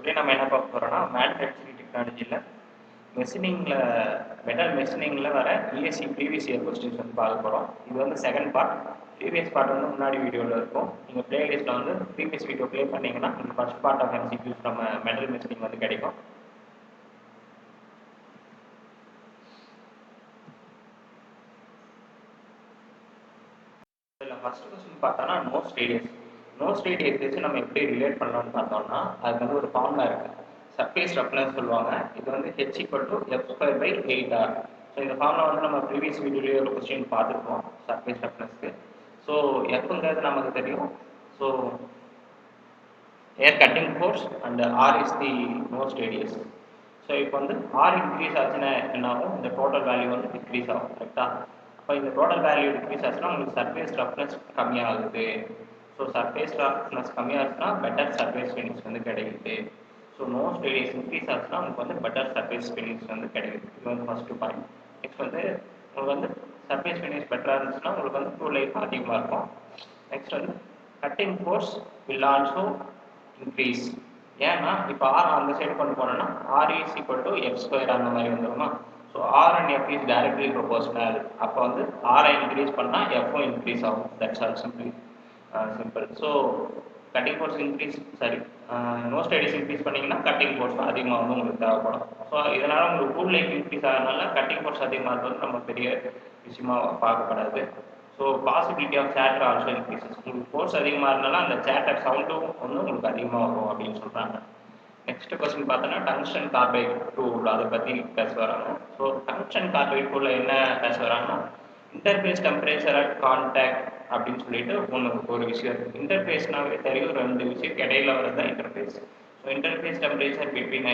Today நம்ம என்ன பார்க்க போறோம்னா மேனுஃபேக்சரிங் டெக்னாலஜியில் மெஷினிங்கில் மெட்டல் மெஷினிங்கில் வர இஎஸ்சி ப்ரீவியஸ் இயர் கொஸ்டின்ஸ் வந்து பார்க்க போகிறோம். இது வந்து செகண்ட் பார்ட். ப்ரீவியஸ் பார்ட் வந்து முன்னாடி வீடியோவில் இருக்கும். நீங்கள் பிளேலிஸ்ட்டில் வந்து ப்ரீவியஸ் வீடியோ ப்ளே பண்ணிங்கன்னா உங்களுக்கு ஃபர்ஸ்ட் பார்ட் ஆஃப் எம்சிக்யூஸ் நம்ம மெட்டல் மெஷினிங் வந்து கிடைக்கும். இதில் ஃபர்ஸ்ட் கொஸ்டின் பார்த்தோன்னா நோஸ் ரேடியஸ் வச்சு நம்ம எப்படி ரிலேட் பண்ணலாம்னு பார்த்தோம்னா அதுக்கு வந்து ஒரு ஃபார்முலா இருக்குது. சர்ஃபேஸ் ரஃப்னஸ் சொல்லுவாங்க. இது வந்து h = f²/8r. ஸோ இந்த ஃபார்முலா வந்து நம்ம ப்ரீவியஸ் வீடியோலேயே ஒரு கொஸ்டின் பார்த்துருக்கோம் சர்ஃபேஸ் ரஃப்னஸ்க்கு. ஸோ எஃப்ங்கிறது நமக்கு தெரியும். So here cutting force and R is the nose radius. So இப்போ வந்து ஆர் இன்க்ரீஸ் ஆச்சுன்னா என்ன ஆகும்? இந்த டோட்டல் வேல்யூ வந்து டிக்ரீஸ் ஆகும். கரெக்டாக? அப்போ இந்த டோட்டல் வேல்யூ டிக்ரீஸ் ஆச்சுன்னா உங்களுக்கு சர்ஃபேஸ் ரஃப்னஸ் கம்மியாகுது. ஸோ சர்ஃபேஸ் ரஃப்னஸ் கம்மியாச்சுன்னா பெட்டர் சர்ஃபேஸ் ஃபினிஷ் வந்து கிடைக்குது. ஸோ நோஸ் ரேடியஸ் இன்க்ரீஸ் ஆச்சுன்னா உங்களுக்கு வந்து பெட்டர் சர்ஃபேஸ் ஃபினிஷ் வந்து கிடைக்குது. இது வந்து ஃபஸ்ட்டு பாயிண்ட். நெக்ஸ்ட் வந்து உங்களுக்கு வந்து சர்ஃபேஸ் ஃபினிஷ் பெட்டராக இருந்துச்சுன்னா உங்களுக்கு வந்து டூல் லைஃப் அதிகமாக இருக்கும். நெக்ஸ்ட் வந்து cutting force will also increase. ஏன்னா இப்போ ஆர் அந்த சைடு கொண்டு போனோம்னா R is equal to f² அந்த மாதிரி வந்துடுமா? So R and F is directly proportional. அப்போ வந்து ஆரை இன்க்ரீஸ் பண்ணால் எஃப்பும் இன்க்ரீஸ் ஆகும். That's all simple. So cutting force increase nose radius increase பண்ணிங்கன்னா கட்டிங் ஃபோர்ஸ் அதிகமாக வந்து உங்களுக்கு தேவைப்படும். ஸோ இதனால் உங்களுக்கு டூல் லைஃப் இன்க்ரீஸ் ஆகிறதுனால கட்டிங் ஃபோர்ஸ் அதிகமாக இருக்கிறது நம்ம பெரிய விஷயமா பார்க்கப்படாது. So possibility of chatter also increases. உங்களுக்கு ஃபோர்ஸ் அதிகமாக இருந்தாலும் அந்த சேட்டர் சவுண்டும் வந்து உங்களுக்கு அதிகமாக வரும் அப்படின்னு சொல்கிறாங்க. நெக்ஸ்ட் கொஸ்டின் பார்த்தோன்னா டங்ஸ்டன் கார்பைட் டூல் அதை பற்றி பேச வராங்க. ஸோ டங்ஸ்டன் கார்பைட் டூலில் என்ன பேச வராங்கன்னா இன்டர்ஃபேஸ் டெம்பரேச்சர் அட் கான்டாக்ட் அப்படின்னு சொல்லிட்டு ஒரு விஷயம் இருக்குது. இன்டர்ஃபேஸ்னாவே தெரியும், ரெண்டு விஷயத்துக்கு இடையில வரது தான் interface. So interface temperature between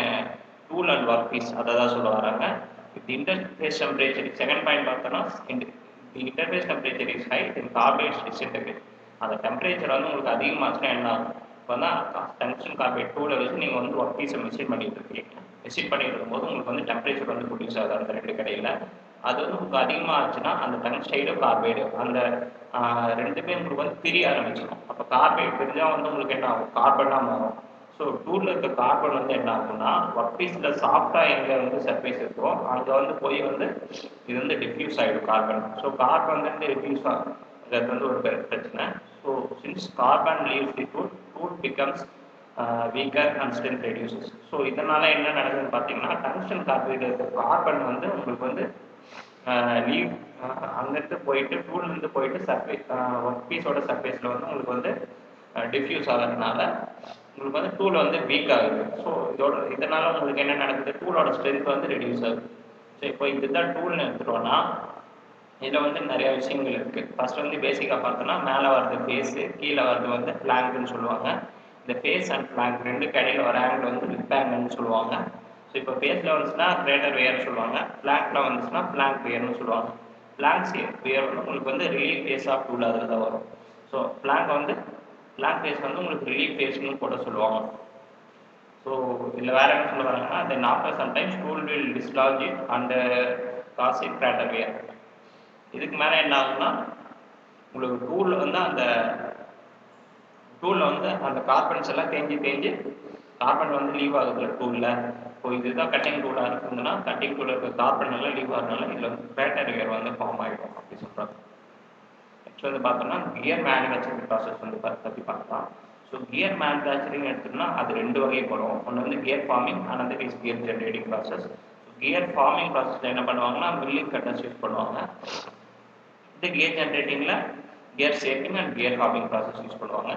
tool and workpiece அதை தான் சொல்ல வராங்க. இந்த இன்டர்ஃபேஸ் டெம்பரேச்சர் செகண்ட் பாயிண்ட் பார்த்தோன்னா the interface temperature is high, then carbonates disintegrate. அந்த டெம்பரேச்சர் வந்து உங்களுக்கு அதிகமாச்சுன்னா என்ன ஆகும்? இப்போ தான் டங்ஸ்டன் கார்பைட் டூலை வச்சு நீங்கள் வந்து ஒர்க் பீஸை மெஷின் பண்ணிட்டு இருக்கீங்க. மெஷின் பண்ணிட்டு இருக்கும்போது உங்களுக்கு வந்து டெம்பரேச்சர் வந்து ப்ரொடியூஸ் ஆகுது அந்த ரெண்டு கடையில். அது வந்து உங்களுக்கு அதிகமாக ஆச்சுன்னா அந்த டங்ஸ்டைடு கார்பைடு அந்த ரெண்டுமே உங்களுக்கு வந்து பிரிய ஆரம்பிச்சிடும். அப்போ கார்பைடு பிரிஞ்சால் வந்து உங்களுக்கு என்ன ஆகும்? கார்பனாக மாறும். ஸோ டூலில் இருக்க கார்பன் வந்து என்ன ஆகும்னா ஒர்க் பீஸில் சாஃப்டாக எங்கே வந்து சர்ஃபேஸ் இருக்கோ அங்கே வந்து போய் வந்து இது வந்து டிஃப்யூஸ் ஆகிடும் கார்பன். ஸோ கார்பன் வந்து டிஃப்யூஸ் ஆகிறது வந்து ஒரு பிரச்சனை. So since carbon leaves the tool becomes weaker and strength reduces. So இதனால் என்ன நடக்குதுன்னு பார்த்தீங்கன்னா டங்ஸ்டன் கார்பைடு இருக்க கார்பன் வந்து உங்களுக்கு வந்து லீவ் அங்கேருந்து போயிட்டு டூல்லேருந்து போயிட்டு சர்ஃபேஸ் ஒர்க் பீஸோட சர்ஃபேஸில் வந்து உங்களுக்கு வந்து டிஃப்யூஸ் ஆகிறதுனால உங்களுக்கு வந்து டூல் வந்து வீக் ஆகுது. ஸோ இதனால் உங்களுக்கு என்ன நடக்குது? டூலோட ஸ்ட்ரென்த் வந்து ரெடியூஸ் ஆகுது. ஸோ இப்போ இதுதான் டூல்னு எடுத்துட்டோம்னா இதில் வந்து நிறைய விஷயங்கள் இருக்குது. ஃபர்ஸ்ட் வந்து பேசிக்காக பார்த்தோன்னா மேலே வர்றது ஃபேஸு, கீழே வர்றது வந்து ஃப்ளாங்குன்னு சொல்லுவாங்க. இந்த ஃபேஸ் அண்ட் ஃப்ளாங்க் ரெண்டு கடையில் வர ஆங்கிள் வந்து லிப் ஆங்கிள்னு சொல்லுவாங்க. ஸோ இப்போ ஃபேஸில் வந்துச்சுன்னா கிரேட்டர் வியர்னு சொல்லுவாங்க, ஃப்ளாங்கில் வந்துச்சுன்னா ஃப்ளாங்க் வியர்னு சொல்லுவாங்க. ஃப்ளாங்க் வியர் வந்து உங்களுக்கு வந்து ரிலீஃப் ஃபேஸ் ஆஃப் டூல் அதில் தான் வரும். ஸோ ஃப்ளாங்க் ஃபேஸ் வந்து உங்களுக்கு ரிலீஃப் ஃபேஸ்னு கூட சொல்லுவாங்க. ஸோ இதில் வேறு என்ன சொல்ல வராங்கன்னா then after sometimes tool will dislodge it and cause it crater wear. இதுக்கு மேலே என்ன ஆகும்னா உங்களுக்கு டூலில் வந்து அந்த கார்பன்ஸ் எல்லாம் தேஞ்சு கார்பன் வந்து லீவ் ஆகுது டூலில். இப்போ இதுதான் கட்டிங் டூலாக இருக்குதுன்னா கட்டிங் டூலில் இருக்க கார்பன் எல்லாம் லீவ் ஆகிறதுனால இதில் வந்து கிராட்டர் வியர் வந்து ஃபார்ம் ஆகிடும் அப்படி சொல்கிறாங்க. நெக்ஸ்ட் வந்து பார்த்தோம்னா கியர் மேனுஃபேக்சரிங் ப்ராசஸ் வந்து பற்றி பார்க்கலாம். ஸோ கியர் மேனுஃபேக்சரிங் எடுத்தோம்னா அது ரெண்டு வகைப்படும். ஒன்று வந்து gear forming, another is gear generating process. Gear forming ப்ராசஸில் என்ன பண்ணுவாங்கன்னா மில்லிங் கட்டர்ஸ் யூஸ் பண்ணுவாங்க. இந்த கியர் ஜென்ரேட்டிங்கில் gear shaping and gear hobbing process use பண்ணுவாங்க.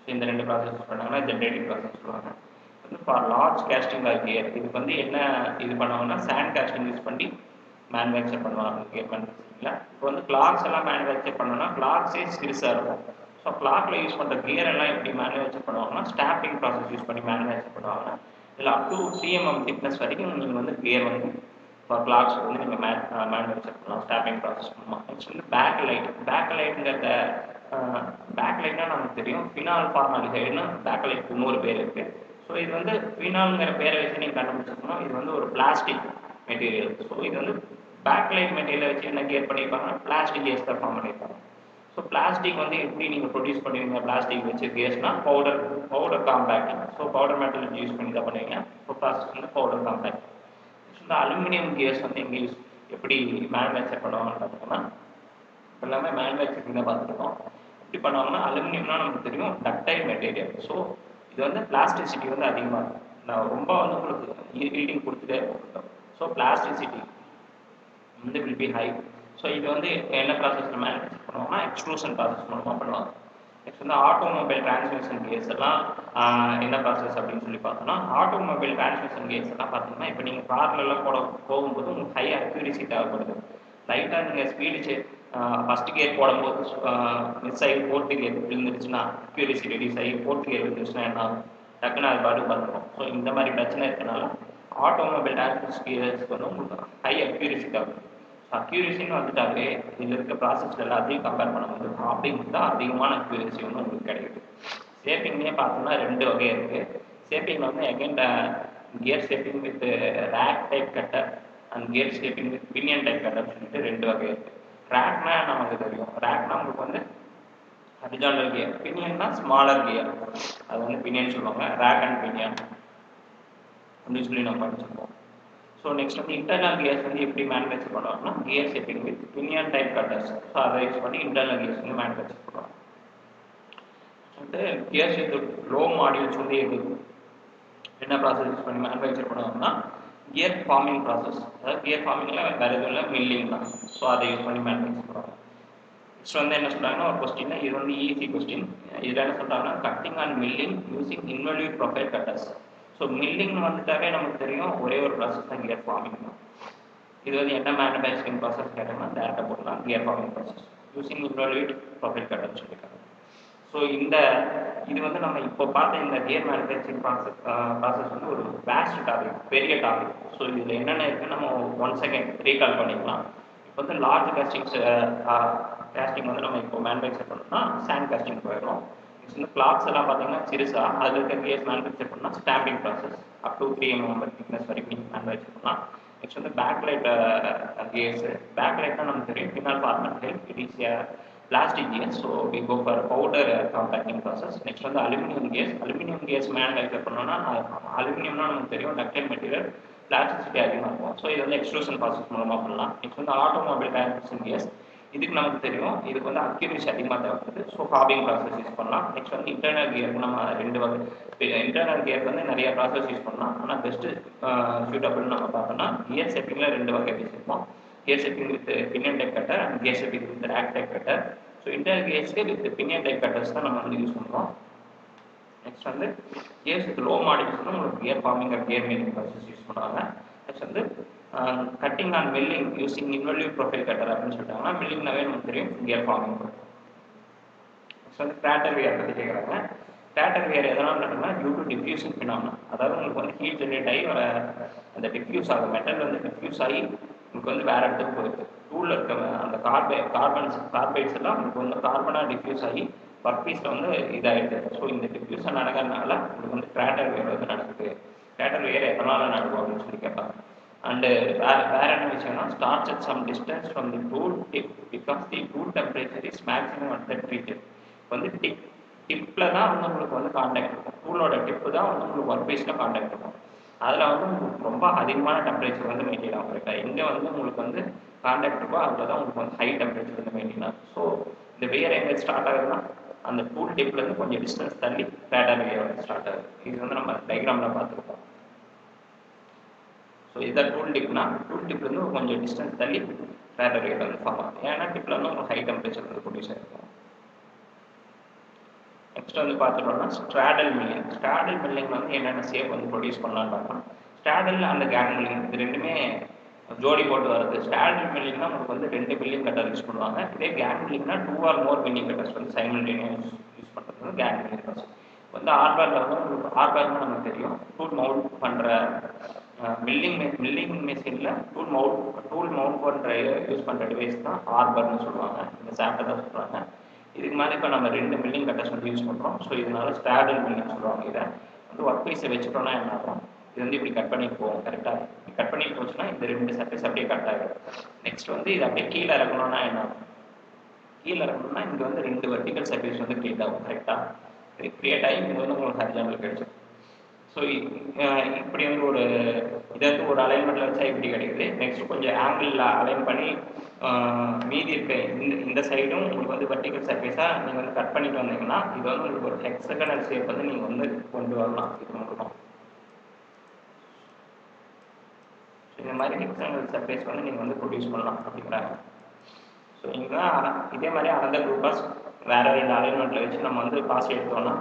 ஸோ இந்த ரெண்டு ப்ராசஸ் யூஸ் பண்ணாங்கன்னா ஜென்ரேட்டிங் ப்ராசஸ் சொல்லுவாங்க. வந்து for large casting or gear இதுக்கு வந்து என்ன இது பண்ணுவாங்கன்னா சாண்ட் கேஸ்டிங் யூஸ் பண்ணி மேனுஃபேக்சர் பண்ணுவாங்க கியர் மேனுஃபேக்சரிங்கில். இப்போ வந்து கிளாக்ஸ் எல்லாம் மேனுஃபேக்சர் பண்ணோன்னா கிளாக்ஸே சிறுசாக இருக்கும். ஸோ கிளாக்கில் யூஸ் பண்ணுற கியர் எல்லாம் எப்படி மேனுஃபேக்சர் பண்ணுவாங்கன்னா ஸ்டாம்பிங் ப்ராசஸ் யூஸ் பண்ணி மேனுஃபேக்சர் பண்ணுவாங்க. இதில் அப் டு 3 mm திக்னஸ் வரைக்கும் நீங்கள் வந்து கியர் வந்து ஃபார் கிளாக்ஸ் வந்து நீங்கள் மேனுஃபேக்சர் பண்ணலாம், ஸ்டாம்பிங் ப்ராசஸ் பண்ணலாம். நெக்ஸ்ட் வந்து பேக் லைட்டுங்கிறத பேக் லைட்னா நமக்கு தெரியும் ஃபினால் ஃபார்மாலிசைடுன்னு பேக் லைட் இன்னொரு பேர் இருக்குது. ஸோ இது வந்து ஃபினால்ங்கிற பேரை வச்சு நீங்கள் கண்டுபிடிச்சிருக்கணும். இது வந்து ஒரு பிளாஸ்டிக் மெட்டீரியல். ஸோ இது வந்து பேக் லைட் மெட்டீரியலை வச்சு என்ன கியர் பண்ணியிருப்பாங்கன்னா பிளாஸ்டிக் கேஸ் தான் ஃபார்ம் பண்ணியிருப்பாங்க. ஸோ ஸோ பிளாஸ்டிக் வந்து எப்படி நீங்கள் ப்ரொடியூஸ் பண்ணுவீங்க பிளாஸ்டிக் வச்சு கேஸ்னா powder compacting. So powder metal use பண்ணி தான் பண்ணுவீங்க. ஸோ ப்ராசஸ் வந்து பவுடர் காம்பேக்ட். இந்த அலுமினியம் கேஸ் வந்து எங்கே எப்படி மேனுஃபேக்சர் பண்ணுவாங்கன்னு பார்த்தோம்னா எல்லாமே மேனுஃபேக்சரிங் தான் பார்த்துருக்கோம். எப்படி பண்ணுவாங்கன்னா அலுமினியம்னா நமக்கு தெரியும் டக்டைல் மெட்டீரியல். ஸோ இது வந்து பிளாஸ்டிசிட்டி வந்து அதிகமாக இருக்கும். நான் ரொம்ப வந்து உங்களுக்கு ஹீட்டிங் கொடுத்துட்டே இருக்கும். ஸோ பிளாஸ்டிசிட்டி வந்து வில் பி ஹை. ஸோ இது வந்து என்ன ப்ராசஸில் மேனுஃபேக்சர் பண்ணுவாங்கன்னா எக்ஸ்ட்ரூஷன் ப்ராசஸ் மூலமாக பண்ணுவாங்க. நெக்ஸ்ட் வந்து ஆட்டோமொபைல் டிரான்ஸ்மிஷன் கேஸ் எல்லாம் என்ன ப்ராசஸ் அப்படின்னு சொல்லி பார்த்தோம்னா ஆட்டோமொபைல் டிரான்ஸ்மிஷன் கேஸ் எல்லாம் பார்த்தீங்கன்னா இப்போ நீங்கள் கார்லெல்லாம் போகும்போது உங்களுக்கு ஹை அக்யூரிசி தேவைப்படுது. லைட்டாக நீங்கள் ஸ்பீடு ஃபஸ்ட் கியர் போடும்போது மிஸ் ஆகி ஃபோர்த்து கியர் விழுந்துருச்சுன்னா அக்யூரிசி ரெடியூஸ் ஆகி ஃபோர்த்து கியர் விழுந்துருச்சுன்னா என்ன ஆகும்? டக்குன்னு அது பாட்டு பார்த்துரும். ஸோ இந்த மாதிரி பிரச்சனை இருக்கனால ஆட்டோமொபைல் டிரான்ஸ்மிஷன் கேஸ்க்கு வந்து உங்களுக்கு ஹை அக்யூரிசி தேவைப்படுது. அக்யூரிசின்னு வந்துட்டாலே இதில் இருக்க ப்ராசஸ்ல எல்லாத்தையும் கம்பேர் பண்ணும்போது காப்பிங் தான் அதிகமான அக்யூரிசி வந்து உங்களுக்கு கிடைக்குது. ஷேப்பிங்லேயே பார்த்தோம்னா 2 வகை இருக்குது. ஷேப்பிங் வந்து again gear shaping with rack type cutter and gear shaping with pinion type கட்டர்னு சொல்லிட்டு 2 வகை இருக்குது. ரேக்னா நமக்கு தெரியும். ரேக்னா உங்களுக்கு வந்து ஹரிசாண்டல் கியர், பினியன்னா ஸ்மாலர் கியர், அது வந்து பினியன் சொல்லுவாங்க. ரேக் அண்ட் பினியன் அப்படின்னு சொல்லி நம்ம படிச்சிருக்கோம். ஸோ நெக்ஸ்ட் வந்து இன்டர்னல் கியர்ஸ் வந்து எப்படி மேனுஃபேக்சர் பண்ணுவாங்கன்னா gear shaping with pinion type cutters. So அதை யூஸ் பண்ணி இன்டர்னல் கியர்ஸ் வந்து மேனுஃபேக்சர் பண்ணுவாங்க. வந்து கியர்ஸ் வித் லோ மாடியூல்ஸ் வந்து என்ன ப்ராசஸ் யூஸ் பண்ணி மேனுஃபேக்சர் பண்ணுவாங்கன்னா கியர் ஃபார்மிங் ப்ராசஸ். அதாவது கியர் ஃபார்மிங்கில் வேறு எதுவும் இல்லை, மில்லிங் தான். ஸோ அதை யூஸ் பண்ணி மேனுஃபேக்சர் பண்ணுவாங்க. நெக்ஸ்ட் வந்து என்ன சொல்கிறாங்கன்னா ஒரு கொஸ்டின், இது வந்து ஈஸி கொஸ்டின். இதில் என்ன சொல்கிறாங்கன்னா cutting and milling using involute profile cutters. So milling வந்துட்டாவே நமக்கு தெரியும் ஒரே ஒரு ப்ராசஸ் தான் கியர் ஃபார்மிங் தான். இது வந்து என்ன மேனுஃபேக்சரிங் ப்ராசஸ் கேட்டோம்னா டேரக்டாக போடலாம் gear forming process using involute profile கட்டர்னு சொல்லியிருக்காங்க. ஸோ இது வந்து நம்ம இப்போ பார்த்த இந்த கியர் மேனுஃபேக்சரிங் ப்ராசஸ் வந்து ஒரு வேஸ்ட் டாபிக், பெரிய டாபிக். ஸோ இதில் என்னென்ன இருக்குன்னு நம்ம 1 செகண்ட் ரீகால் பண்ணிக்கலாம். இப்போ வந்து லார்ஜ் கேஸ்டிங் வந்து நம்ம இப்போ மேனுஃபேக்சர் பண்ணோம்னா சாண்ட் கேஸ்டிங் போயிடும். நெக்ஸ்ட் வந்து கிளாத்ஸ் எல்லாம் பார்த்தீங்கன்னா சிறுசா அதில் இருக்க கியர்ஸ் மேனுஃபேக்சர் பண்ணால் stamping process up to 3 mm thickness வரைக்கும் நீங்கள் மேனுஃபேக்சர் பண்ணலாம். நெக்ஸ்ட் வந்து பேக்லைட் கியர்ஸ். பேக்லைட்னா நமக்கு தெரியும் பின்னால் format help it is plastic gears. So we go for powder compacting process. Next வந்து aluminium gears. Aluminium gears manufacture பண்ணோம்னா அலுமினியம்னா நமக்கு தெரியும் டக்டைல் மெட்டீரியல், பிளாஸ்டிசிட்டி அதிகமாக இருக்கும். ஸோ இது வந்து எக்ஸ்ட்ரூஷன் ப்ராசஸ் மூலமாக பண்ணலாம். நெக்ஸ்ட் வந்து ஆட்டோமொபைல் டிரான்ஸ்மிஷன் கியர்ஸ். இதுக்கு நமக்கு தெரியும் இதுக்கு வந்து அக்யூரேசி அதிகமாக தேவைப்படுது. ஸோ ஃபார்மிங் ப்ராசஸ் யூஸ் பண்ணலாம். நெக்ஸ்ட் வந்து இன்டர்னல் கியருக்கு நம்ம 2 வகை. இன்டர்னல் கியருக்கு வந்து நிறைய ப்ராசஸ் யூஸ் பண்ணலாம். ஆனால் பெஸ்ட்டு சூட்டபிள்னு நம்ம பார்த்தோம்னா கியர் ஷேப்பிங்கில் 2 வகை பேசியிருக்கோம். Gear shaping with pinion type cutter and gear shaping with rack type cutter. So internal கியர்ஸ்க்கு வித் பினியன் டைப் கட்டர்ஸ் தான் நம்ம வந்து யூஸ் பண்ணுறோம். நெக்ஸ்ட் வந்து கியர்ஸ் வித் லோ மாடியூல்ஸ் வந்து உங்களுக்கு gear forming and gear making process use பண்ணுவாங்க. Next வந்து cutting and milling using involute profile cutter அப்படின்னு சொல்லிட்டாங்கன்னா மில்லிங்னாவே நமக்கு தெரியும் கியர் ஃபார்மிங். நெக்ஸ்ட் வந்து கிராட்டர் வியர் பற்றி கேட்குறாங்க. கிராட்டர் வியர் எதனால் நடக்கும்னா டியூ டு டிஃப்யூஷன் ஃபினாமினா. அதாவது உங்களுக்கு வந்து ஹீட் ஜென்ரேட் ஆகி வர அந்த டிஃப்யூஸ் ஆகும் மெட்டல் வந்து டிஃப்யூஸ் ஆகி உங்களுக்கு வந்து வேறு இடத்துக்கு போயிருக்கு. டூலில் இருக்க அந்த கார்பைட்ஸ் எல்லாம் உங்களுக்கு வந்து கார்பனாக டிஃப்யூஸ் ஆகி ஒர்க் பீஸில் வந்து இதாகிடுது. ஸோ இந்த டிஃப்யூஷன் நடக்கிறதுனால உங்களுக்கு வந்து கிராட்டர் வியர் வந்து நடக்குது. கிராட்டர் வியர் எதனால் நடக்கும் அப்படின்னு சொல்லி கேட்பாங்க. அண்டு வேற என்ன விஷயம்னா starts at some distance from the tool tip because the tool temperature is maximum at that region. வந்து டிப்பில் தான் வந்து உங்களுக்கு வந்து கான்டாக்ட் இருக்கும். டூலோட டிப்பு தான் வந்து உங்களுக்கு ஒர்க் பீஸில் கான்டாக்ட் இருக்கும். அதில் வந்து உங்களுக்கு ரொம்ப அதிகமான டெம்பரேச்சர் வந்து மெயின்டைன் ஆகும். கரெக்டாக எங்கே வந்து உங்களுக்கு வந்து கான்டாக்ட் இருக்கோ அதில் தான் உங்களுக்கு வந்து ஹை டெம்பரேச்சர் வந்து மெயின்டைன் ஆகும். ஸோ இந்த வியர் எங்கே ஸ்டார்ட் ஆகுதுன்னா அந்த டூல் டிப்லேருந்து கொஞ்சம் டிஸ்டன்ஸ் தள்ளி கிராட்டர் வியர் வந்து ஸ்டார்ட் ஆகுது. இது வந்து நம்ம டைக்ராமில் பார்த்துருக்கோம். ஸோ இதான் டூல் டிப்னா டூல் டிப்லேருந்து கொஞ்சம் டிஸ்டன்ஸ் தள்ளி கிராட்டர் வியர் வந்து ஃபார்ம் ஆகும். ஏன்னா டிப்பில் வந்து உங்களுக்கு ஹை டெம்பரேச்சர் வந்து ப்ரொடியூஸ் ஆகிருக்கும். நெக்ஸ்ட் வந்து பார்த்துட்டோம்னா ஸ்ட்ராடல் மில்லிங். ஸ்ட்ராடல் மில்லிங் வந்து என்னென்ன ஷேப் வந்து ப்ரொடியூஸ் பண்ணலான்னு பார்க்கலாம். ஸ்ட்ராடல் அந்த கேங் மில்லிங் இது ரெண்டுமே ஜோடி போட்டு வருது. ஸ்ட்ராடல் மில்லிங்னா உங்களுக்கு வந்து 2 மில்லிங் கட்டர் யூஸ் பண்ணுவாங்க. இதே கேங் மில்லிங்னா 2 ஆர் மோர் மில்லிங் கட்டர்ஸ் வந்து சைமல்டேனியஸ் யூஸ் பண்ணுறது கேங் மில்லிங் ப்ராசஸ். வந்து ஆர்பரில் வந்து உங்களுக்கு ஆர்பர்னு நமக்கு தெரியும் டூல் மவுண்ட் பண்ணுற மில்லிங் மெஷினில் டூல் மவுண்ட் பண்ணுற யூஸ் பண்ணுற டிவைஸ் தான் ஆர்பர்னு சொல்லுவாங்க. இந்த சாப்டர் தான் சொல்கிறாங்க. இதுக்கு மேலே இப்போ நம்ம 2 மில்லிங் கட்டர்ஸ் வந்து யூஸ் பண்ணுறோம். ஸோ இதனால ஸ்ட்ராடல் மில்லிங் சொல்லுவாங்க. இதை வந்து ஒர்க் பீஸை வச்சுட்டோம்னா என்ன ஆகும், இது வந்து இப்படி கட் பண்ணிட்டு போவோம். கரெக்டாக கட் பண்ணிட்டு போச்சுன்னா இந்த 2 சர்ஃபேஸ் அப்படியே கட் ஆகிடும். நெக்ஸ்ட் வந்து இது அப்படியே கீழே இறக்கணும்னா என்ன ஆகும், கீழே இருக்கணும்னா இங்கே வந்து 2 வெர்டிகல் சர்ஃபேஸ் வந்து கிரியேட் ஆகும் கரெக்டாக. இது கிரியேட் ஆகி இங்கே வந்து உங்களுக்கு ஹரிசாண்டல் கிடைச்சிடும். ஸோ இப்படி வந்து ஒரு இதை வந்து ஒரு அலைன்மெண்ட்டில் வச்சா இப்படி கிடைக்குது. நெக்ஸ்ட் கொஞ்சம் ஆங்கிளில் அலைன் பண்ணி மீதி இருக்க இந்த சைடும் உங்களுக்கு வந்து வெர்டிகல் சர்ஃபேஸாக நீங்கள் வந்து கட் பண்ணிட்டு வந்தீங்கன்னா இது வந்து உங்களுக்கு ஒரு ஹெக்ஸகனல் ஷேப் வந்து நீங்கள் வந்து கொண்டு வரலாம். இது மூலமாக இந்த மாதிரி ஹெக்ஸகனல் சர்ஃபேஸ் வந்து நீங்கள் வந்து ப்ரொடியூஸ் பண்ணலாம் அப்படிங்கிறாங்க. ஸோ இங்கே இதே மாதிரி அனதர் குரூப்பாஸ் வேறு 2 அலைன்மெண்ட்டில் வச்சு நம்ம வந்து பாஸ் எடுத்தோம்னா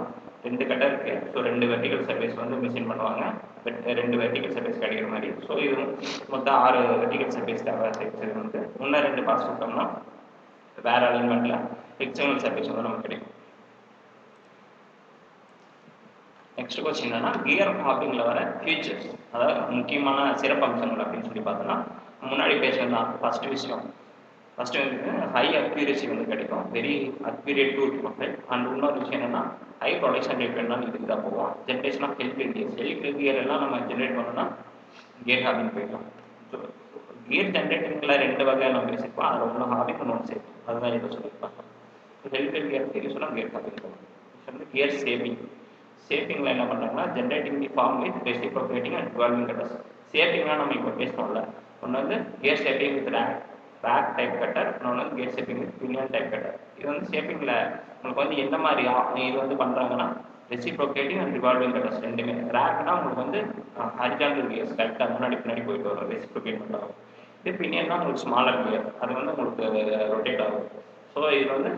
2 கட்டர் இருக்குது. ஸோ 2 வெர்டிகல் சர்ஃபேஸ் வந்து மிஷின் பண்ணுவாங்க. 2 வெர்டிகல் சர்ஃபேஸ் கிடைக்கிற மாதிரி. ஸோ இது மொத்தம் 6 வெர்டிகல் சர்ஃபேஸ் தேவை. வந்து முன்னே 2 பாஸ் விட்டோம்னா வேறு அலைன்மெண்ட்டில் ஹெக்ஸகனல் சர்ஃபேஸ் வந்து நமக்கு கிடைக்கும். நெக்ஸ்ட் கொஸ்டின் என்னன்னா கியர் ஹாப்பிங்கில் வர ஃபியூச்சர்ஸ், அதாவது முக்கியமான சிறப்பம்சங்கள் அப்படின்னு சொல்லி பார்த்தோம்னா முன்னாடி பேசுகிறதுதான் ஃபஸ்ட்டு விஷயம். ஃபஸ்ட்டு வந்து ஹை அக்யூரேசி வந்து கிடைக்கும், very accurate to profile. And இன்னொரு விஷயம் என்னன்னா ஹை ப்ரொடக்ஷன் ரேட் வேணாலும் இதுக்கு தான் போவோம். ஜென்ரேஷன் ஆஃப் ஹெல்த் கியர் எல்லாம் நம்ம ஜென்ரேட் பண்ணோம்னா கியர் ஹாபிங் போயிடலாம். ஸோ கியர் ஜென்ரேட்டிங்கில் 2 வகையாக நம்ம பேசியிருப்போம். அதில் ஒன்று ஹாபிங் ஒன்று சேஃப், அதுதான் இதை சொல்லியிருப்பாங்க. ஹெல்த் கியர் தெரியும் சொன்னால் கியர் ஹாபிங் போகும். வந்து கியர் சேவிங். சேஃபிங்கில் என்ன பண்ணுறாங்கன்னா generating the form with reciprocating and dwelling cutters. சேஃபிங்லாம் நம்ம இப்போ பேசணும்ல, ஒன்று வந்து gear shaping with rack type cutter, இன்னொன்று வந்து gear shaping with pinion type cutter. இது வந்து ஷேப்பிங்கில் உங்களுக்கு வந்து எந்த மாதிரி இது வந்து பண்ணுறாங்கன்னா ரெசிப்ரோகேட்டிங் அண்ட் ரிவால்விங் கட்டர்ஸ் ரெண்டுமே. ரேக்னா உங்களுக்கு வந்து ஹரிசாண்டல் கியர்ஸ் கரெக்டாக முன்னாடி பின்னாடி போயிட்டு வரும், ரெசிப்ரோகேட் பண்ணுறாங்க. இது பினியன்னா உங்களுக்கு ஸ்மாலர் கியர், அது வந்து உங்களுக்கு ரொட்டேட் ஆகும். ஸோ இது வந்து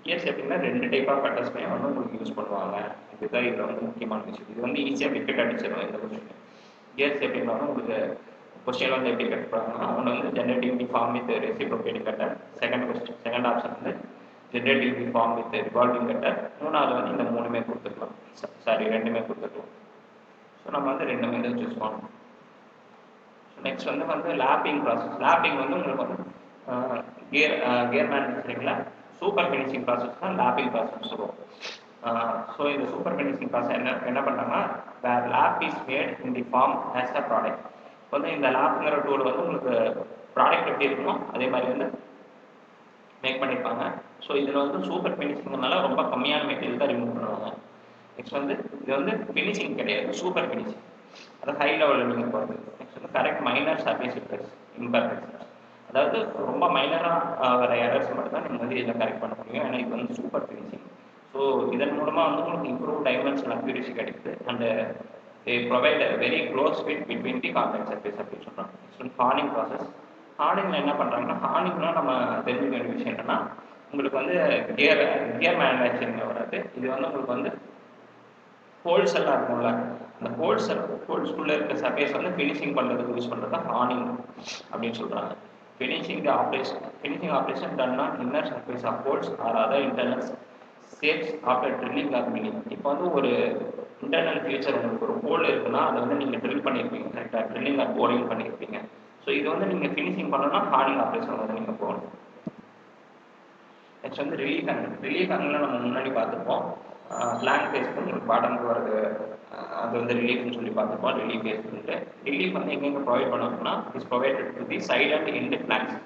கியர் ஷேப்பிங்னா 2 டைப் ஆஃப் கட்டர்ஸ்மே வந்து உங்களுக்கு யூஸ் பண்ணுவாங்க. இதுதான் இதில் வந்து முக்கியமான விஷயம். இது வந்து ஈஸியாக விக்கெட் அடிச்சிடும் இந்த கொஸ்டின். கியர் ஷேப்பிங்கில் வந்து உங்களுக்கு கொஸ்டின் வந்து எப்படி கட்டுறாங்கன்னா ஒன்று வந்து generating the form with reciprocating cutter, second option வந்து generating the form with revolving cutter, மூணாவது வந்து இந்த 3மே கொடுத்துருக்கலாம், சாரி 2மே கொடுத்துருக்கலாம். ஸோ நம்ம வந்து 2மே இதை சூஸ் பண்ணணும். நெக்ஸ்ட் வந்து லேப்பிங் ப்ராசஸ். லேப்பிங் வந்து உங்களுக்கு வந்து கியர் மேனுஃபேக்சரிங்கில் சூப்பர் ஃபினிஷிங் ப்ராசஸ் தான் லேப்பிங் ப்ராசஸ் சொல்லுவோம். ஸோ இந்த சூப்பர் ஃபினிஷிங் ப்ராசஸ் என்ன பண்ணுறாங்கன்னா where lap is made in the form as a product. வந்து இந்த லேப்ங்கிற டூல் வந்து உங்களுக்கு ப்ராடக்ட் எப்படி இருக்கணும் அதே மாதிரி வந்து மேக் பண்ணியிருப்பாங்க. ஸோ இதில் வந்து சூப்பர் ஃபினிஷிங்னால ரொம்ப கம்மியான மெட்டீரியல் தான் ரிமூவ் பண்ணுவாங்க. நெக்ஸ்ட் வந்து இது வந்து ஃபினிஷிங் கிடையாது, சூப்பர் ஃபினிஷிங், அது ஹை லெவலில் நீங்கள் போகிறது. நெக்ஸ்ட் வந்து கரெக்ட் மைனர் சர்ஃபேஸ் இம்பர்ஃபெக்ஷன்ஸ், அதாவது ரொம்ப மைனராக வர எரர்ஸ் மட்டும் தான் நீங்கள் வந்து இதில் கரெக்ட் பண்ண முடியும். ஏன்னா இது வந்து சூப்பர் ஃபினிஷிங். ஸோ இதன் மூலமாக வந்து உங்களுக்கு இம்ப்ரூவ் டைமென்ஷன் அக்யூரேசி கிடைக்குது and they provide a very close fit between the contact surface அப்படின்னு சொல்கிறாங்க. Next ஹார்னிங் process. ஹார்னிங்கில் என்ன பண்ணுறாங்கன்னா ஹார்னிங்னா நம்ம தெரிஞ்சுக்க வேண்டிய விஷயம் என்னன்னா உங்களுக்கு வந்து கியர் மேனுஃபேக்சரிங்கில் வராது. இது வந்து உங்களுக்கு வந்து ஹோல்ஸ் எல்லாம் இருக்கும்ல, அந்த ஹோல்ஸ்குள்ளே இருக்க சர்ஃபேஸ் வந்து ஃபினிஷிங் பண்ணுறதுக்கு யூஸ் பண்ணுறது தான் ஹார்னிங் அப்படின்னு சொல்கிறாங்க. Finishing operation done on inner surface of holes or other internal shapes after drilling or milling. இப்போ வந்து ஒரு இன்டர்னல் ஃபியூச்சர் உங்களுக்கு ஒரு ஹோல் இருக்குன்னா அதை வந்து நீங்கள் ட்ரில் பண்ணியிருப்பீங்க கரெக்டாக, ட்ரில்லிங் ஆர் போரிங் பண்ணியிருப்பீங்க. ஸோ இது வந்து நீங்கள் ஃபினிஷிங் பண்ணணும்னா ஹார்னிங் ஆப்ரேஷன் வந்து நீங்கள் போகணும். நெக்ஸ்ட் வந்து ரிலீஃப் ஆங்கிள் நம்ம முன்னாடி பார்த்துருப்போம். பிளாங்க் ஃபேஸ் உங்களுக்கு பாட்டமுக்கு வருது, அது வந்து ரிலீஃப்னு சொல்லி பார்த்துருப்போம். ரிலீஃப் ஃபேஸ் பண்ணிட்டு ரிலீஃப் வந்து எங்கெங்கே ப்ரொவைட் பண்ணணும்னா is provided to the side and end blanks.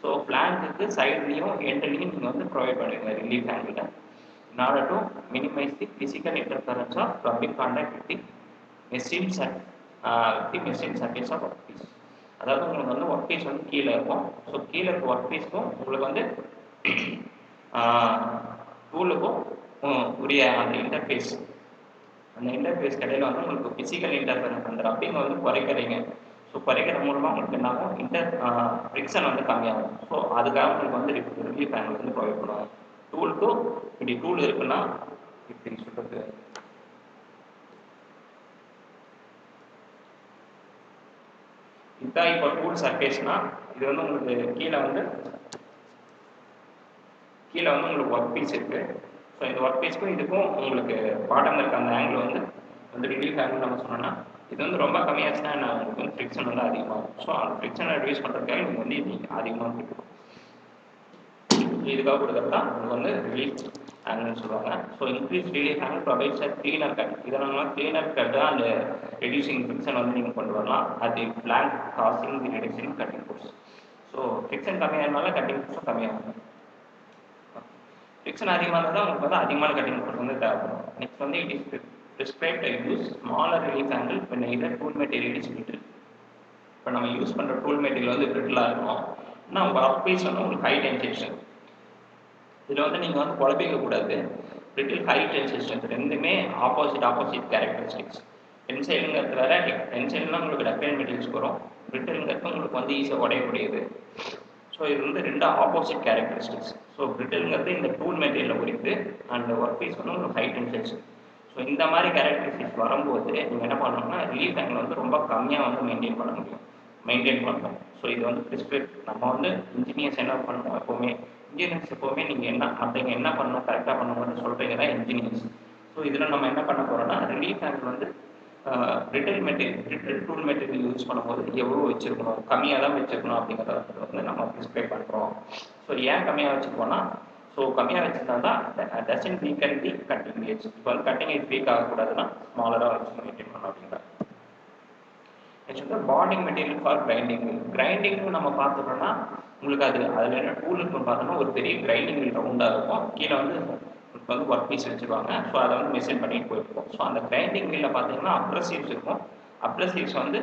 So பிளாங்க்கு சைட்லேயும் எண்ட்லேயும் நீங்கள் வந்து ப்ரொவைட் பண்ணுவீங்க relief angle in order to minimize the physical interference of rubbing contact with the machine surface of workpiece. அதாவது உங்களுக்கு வந்து ஒர்க் பீஸ் வந்து கீழே இருக்கும். ஸோ கீழே இருக்க ஒர்க் பீஸ்க்கும் உங்களுக்கு வந்து டூலுக்கும் உரிய அந்த இன்டர்ஃபேஸ் கடையில் வந்து உங்களுக்கு ஃபிசிக்கல் இன்டர்ஃபரன்ஸ் அந்த ரப்பிங்கை வந்து குறைக்கிறீங்க. ஸோ குறைக்கிறது மூலமாக உங்களுக்கு என்ன ஆகும், ஃப்ரிக்ஷன் வந்து கம்மியாகும். ஸோ அதுக்காக உங்களுக்கு வந்து ரிலீஃப் ஆங்கிள் வந்து ப்ரொவைட் பண்ணுவாங்க. டூலுக்கும் இப்படி டூல் இருக்குன்னா இப்படி சொல்றது இதுதான். இப்போ டூல் சர்ஃபேஸ்னா இது வந்து உங்களுக்கு கீழே வந்து உங்களுக்கு ஒர்க் பீஸ் இருக்கு. ஸோ இந்த ஒர்க் பீஸ்க்கும் இதுக்கும் உங்களுக்கு பாட்டம் இருக்க அந்த ஆங்கிள் வந்து ரிலீஃப் ஆங்கிள் நம்ம சொன்னோம்னா இது வந்து ரொம்ப கம்மியாச்சுன்னா உங்களுக்கு வந்து ஃப்ரிக்ஷன் வந்து அதிகமாகும். ஸோ அந்த ஃப்ரிக்ஷனை ரெடியூஸ் பண்ணுறதுக்காக நீங்கள் வந்து இது அதிகமாக கொடுக்கும். இதுக்காக கொடுக்குறது தான் உங்களுக்கு வந்து ரிலீஃப் ஆங்கிள்னு சொல்லுவாங்க. So increase relief angle provides cleaner cut. இதை நம்ம க்ளீனர் கட் தான் அந்த ரெடியூசிங் ஃப்ரிக்ஷன் வந்து நீங்கள் கொண்டு வரலாம். அது blank causing the reducing cutting force. So friction கம்மியாகிறதுனால கட்டிங் ஃபோர்ஸும் கம்மியாகும். ஃப்ரிக்ஷன் அதிகமாக இருந்தால் தான் உங்களுக்கு வந்து அதிகமான கட்டிங் ஃபோர்ஸ் வந்து தேவைப்படும். நெக்ஸ்ட் வந்து it is prescribed to use smaller relief angle when either tool material is brittle. இப்போ நம்ம யூஸ் பண்ணுற டூல் மெட்டீரியல் வந்து பிரிட்டிலாக இருக்கும். ஆனால் உங்கள் ஒர்க் பீஸ் வந்து உங்களுக்கு ஹை டென்சைல். இதில் வந்து நீங்கள் வந்து குழப்பிக்க கூடாது. பிரிட்டில் ஹை டென்சைல் ஸ்ட்ரென்த் ரெண்டுமே ஆப்போசிட் கேரக்டரிஸ்டிக்ஸ். டென்சைலுங்கிறது வேற, டென்சைல்னா உங்களுக்கு டக்டைல் மெட்டீரியல்ஸ் வரும், பிரிட்டில்ங்கிறது உங்களுக்கு வந்து ஈஸியாக உடையக்கூடியது. ஸோ இது வந்து ரெண்டு ஆப்போசிட் கேரக்டரிஸ்டிக்ஸ். ஸோ பிரிட்டில்ங்கிறது இந்த டூல் மெட்டீரியலில் குறித்து அண்ட் ஒர்க் பீஸ் வந்து உங்களுக்கு ஹை டென்சைல். ஸோ இந்த மாதிரி கேரக்டரிஸ்டிக்ஸ் வரும்போது நீங்கள் என்ன பண்ணணும்னா ரிலீஃப் ஆங்கிள் வந்து ரொம்ப கம்மியாக வந்து மெயின்டைன் பண்ணணும். ஸோ இது வந்து ப்ரிஸ்கிரைப். நம்ம வந்து இன்ஜினியர்ஸ் என்ன பண்ணணும், எப்போவுமே நீங்கள் மற்றவங்க என்ன பண்ணணும் கரெக்டாக பண்ணணும்னு சொல்கிறீங்க தான் இன்ஜினியர்ஸ். ஸோ இதில் நம்ம என்ன பண்ண போகிறோம்னா ரிலீஃப் ஆங்கிள் வந்து பிரிட்டில் டூல் மெட்டீரியல் யூஸ் பண்ணும்போது எவ்வளோ வச்சுருக்கணும், கம்மியாக தான் வச்சுருக்கணும் அப்படிங்கிறத வந்து நம்ம ப்ரிஸ்கிரைப் பண்ணுறோம். ஸோ ஏன் கம்மியாக வச்சுருக்கோம்னா, ஸோ கம்மியாக வச்சுருந்தா தான் டசன்ட் வீக்கன் தி கட்டிங் ஏஜ். இப்போ வந்து கட்டிங் ஏஜ் வீக் ஆகக்கூடாதுன்னா ஸ்மாலராக வச்சு மெயின்டைன் பண்ணணும் அப்படிங்கிறாங்க. நெக்ஸ்ட் வந்து பாண்டிங் மெட்டீரியல் ஃபார் கிரைண்டிங் நம்ம பார்த்துட்டோம்னா உங்களுக்கு அதில் என்ன டூல் இருக்குன்னு பார்த்தோம்னா ஒரு பெரிய கிரைண்டிங் வீல் ரவுண்டாக இருக்கும். கீழே வந்து உங்களுக்கு வந்து ஒர்க் பீஸ் வச்சுருவாங்க. ஸோ அதை வந்து மெஷின் பண்ணிட்டு போயிருக்கோம். ஸோ அந்த கிரைண்டிங் வீலில் பார்த்தீங்கன்னா அப்ரஸிவ்ஸ் இருக்கும். அப்ரஸிவ்ஸ் வந்து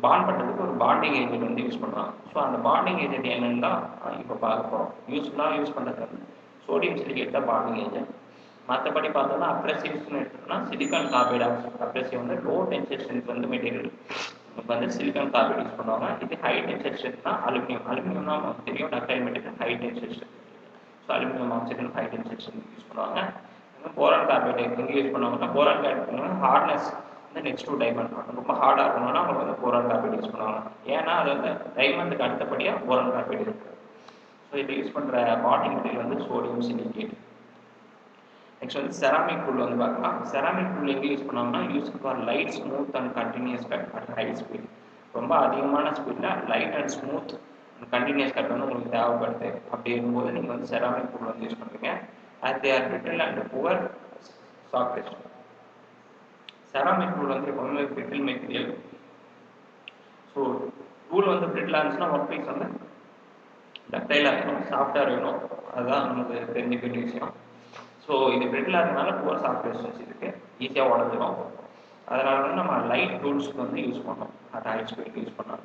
பாண்ட் பண்ணுறதுக்கு ஒரு பாண்டிங் ஏஜென்ட் வந்து யூஸ் பண்ணுவாங்க. ஸோ அந்த பாண்டிங் ஏஜென்ட் என்னன்னு தான் இப்போ பார்க்க போகிறோம். யூஸ் பண்ணுறது வந்து சோடியம் சிலிகேட் தான் பாண்டிங் ஏஜென்ட். மற்றபடி பார்த்தோம்னா அப்ரஸிவ்ஸ்னு எடுத்துட்டோம்னா சிலிக்கான் கார்பைடு அப்ரஸிவ் வந்து லோ டென்சைல் ஸ்ட்ரென்த் வந்து மெட்டீரியல் வந்து சிலிக்கான் கார்பைடு யூஸ் பண்ணுவாங்க. இது ஹை டென்சைல் ஸ்ட்ரென்த்னா அலுமினியம் தான் நமக்கு தெரியும். Ductile material high tensile strength. So aluminium oxide high tensile strength use பண்ணுவாங்க. போரான் கார்பைடு எங்கே யூஸ் பண்ணுவாங்கன்னா போரான் கார்பைடு ஹார்ட்னஸ் வந்து நெக்ஸ்ட் டு டைமண்ட் ரொம்ப ஹார்டாக இருக்கணும்னா அவங்க வந்து போரான் கார்பைடு யூஸ் பண்ணுவாங்க. ஏன்னா அது வந்து டைமண்டுக்கு அடுத்தபடியாக போரான் கார்பைடு இருக்குது. ஸோ இதை யூஸ் பண்ணுற பாண்டிங் மெட்டீரியல் வந்து சோடியம் சிலிகேட். நெக்ஸ்ட் வந்து செராமிக் டூல் வந்து பார்க்கலாம். செராமிக் டூல் எங்கே யூஸ் பண்ணுவாங்கன்னா use for light smooth and continuous cut at high speed. ரொம்ப அதிகமான ஸ்பீடில் light and smooth and continuous cut வந்து உங்களுக்கு தேவைப்படுது. அப்படி இருக்கும்போது நீங்கள் வந்து செராமிக் டூல் வந்து யூஸ் பண்ணுறீங்க. as they are brittle and poor soft resistance. Ceramic tool வந்து எப்பவுமே பிரிட்டில் மெட்டீரியல். ஸோ டூல் வந்து பிரிட்டிலாக இருந்துச்சுன்னா ஒர்க் பீஸ் வந்து டக்டைலாக இருக்கணும், சாஃப்டாக இருக்கணும். அதுதான் நமக்கு தெரிஞ்சுக்க வேண்டிய விஷயம். ஸோ இது பிரிட்டிலாக இருக்கனால புவர் சாஃப்ட் ரெசிஸ்டன்ஸ் இருக்குது, ஈஸியாக உடஞ்சிடும். அதனால வந்து நம்ம லைட் டூல்ஸ் வந்து யூஸ் பண்ணோம், அட் ஹை ஸ்பீட் யூஸ் பண்ணோம்.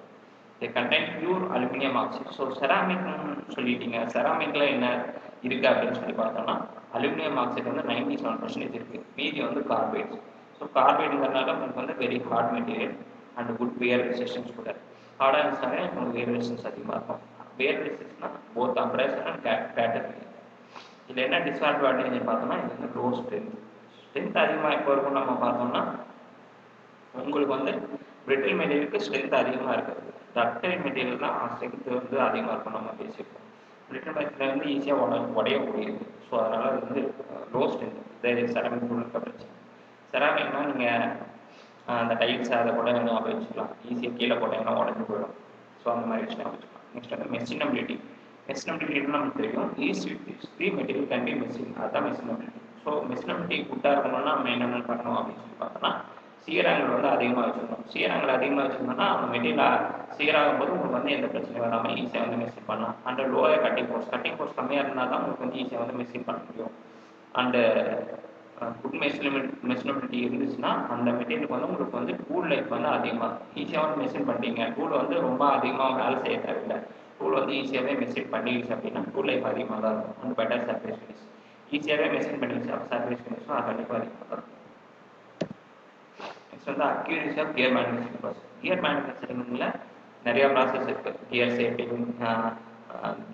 They contain pure aluminium oxide. So செராமிக்னு சொல்லிட்டீங்க, செராமிக்கில் என்ன இருக்குது அப்படின்னு சொல்லி பார்த்தோம்னா அலுமினியம் ஆக்சைடு வந்து 97% இருக்குது, மீதி வந்து கார்பைட்ஸ். ஸோ கார்பைடுங்கிறதுனால உங்களுக்கு வந்து very hard material and good wear resistance கூட. ஹார்டாக இருந்துச்சுனாலே உங்களுக்கு வியர் ரெசிஸ்டன்ஸ் அதிகமாக இருக்கும். வியர் ரெசிஸ்டன்ஸ்னால் போத் அப்ரேஷன் அண்ட் கேட்டகரி. இதில் என்ன டிஸ்அட்வான்டேஜ் பார்த்தோம்னா இது வந்து லோ ஸ்ட்ரென்த் அதிகமாக எப்போ இருக்கும் நம்ம பார்த்தோம்னா உங்களுக்கு வந்து பிரிட்டில் மெட்டீரியலுக்கு ஸ்ட்ரென்த் அதிகமாக இருக்குது. டக்டைல் மெட்டீரியல் தான் ஸ்ட்ரென்த் வந்து அதிகமாக இருக்கும். நம்ம பேசியிருக்கோம் பிரிட்டில் மெட்டீரியல் வந்து ஈஸியாக உடையக்கூடியது. ஸோ அதனால் அது வந்து low strength. Ceramic tool coverage. செராமிக்னால் நீங்கள் அந்த டைல்ஸ் அதை கூட ஞாபகம் வச்சுக்கலாம், ஈஸியாக கீழே போட்டீங்கன்னா உடஞ்சி போயிடும். ஸோ அந்த மாதிரி விஷயம் வச்சுக்கலாம். நெக்ஸ்ட் வந்து மெஷினபிலிட்டி. மெஷினபிலிட்டின்னு நமக்கு தெரியும், easy material can be machine, அதுதான் மெஷினபிலிட்டி. ஸோ மெஷினபிலிட்டி குட்டாக இருக்கணும்னா நம்ம என்னென்ன பண்ணணும் அப்படின்னு சொல்லி பார்த்தோம்னா சியர் ஆங்கிள் வந்து அதிகமாக வச்சுக்கணும். சியர் ஆங்கிள் அதிகமாக வச்சுருந்தோம்னா அந்த மெட்டீரியல் சீராகும் போது உங்களுக்கு வந்து எந்த பிரச்சனையும் வராமல் ஈஸியாக வந்து மெஷின் பண்ணலாம். அண்ட் லோயர் கட்டிங் ஃபோர்ஸ் கம்மியாக இருந்தால் தான் உங்களுக்கு வந்து ஈஸியாக வந்து மெஷின் பண்ண முடியும். அண்டு குட் மெஷினபிலிட்டி இருந்துச்சுன்னா அந்த மெட்டீரியலுக்கு வந்து உங்களுக்கு வந்து டூல் லைஃப் வந்து அதிகமாக ஈஸியாக வந்து மெஷின் பண்ணுறீங்க. டூல் வந்து ரொம்ப அதிகமாக வேலை செய்ய தேவையில்லை. டூல் வந்து ஈஸியாகவே மெஷின் பண்ணிடுச்சு அப்படின்னா டூல் லைஃப் அதிகமாக தான் இருக்கும். And better surface finish. ஈஸியாகவே மெஷின் பண்ணிடுச்சு சர்ஃபேஸ் ஃபினிஷும் அது கண்டிப்பாக அதிகமாக தான் இருக்கும். நெக்ஸ்ட் வந்து accuracy of gear manufacturing process. Gear மேனுஃபேக்சரிங்கில் நிறையா ப்ராசஸ் இருக்குது. Gear shaping,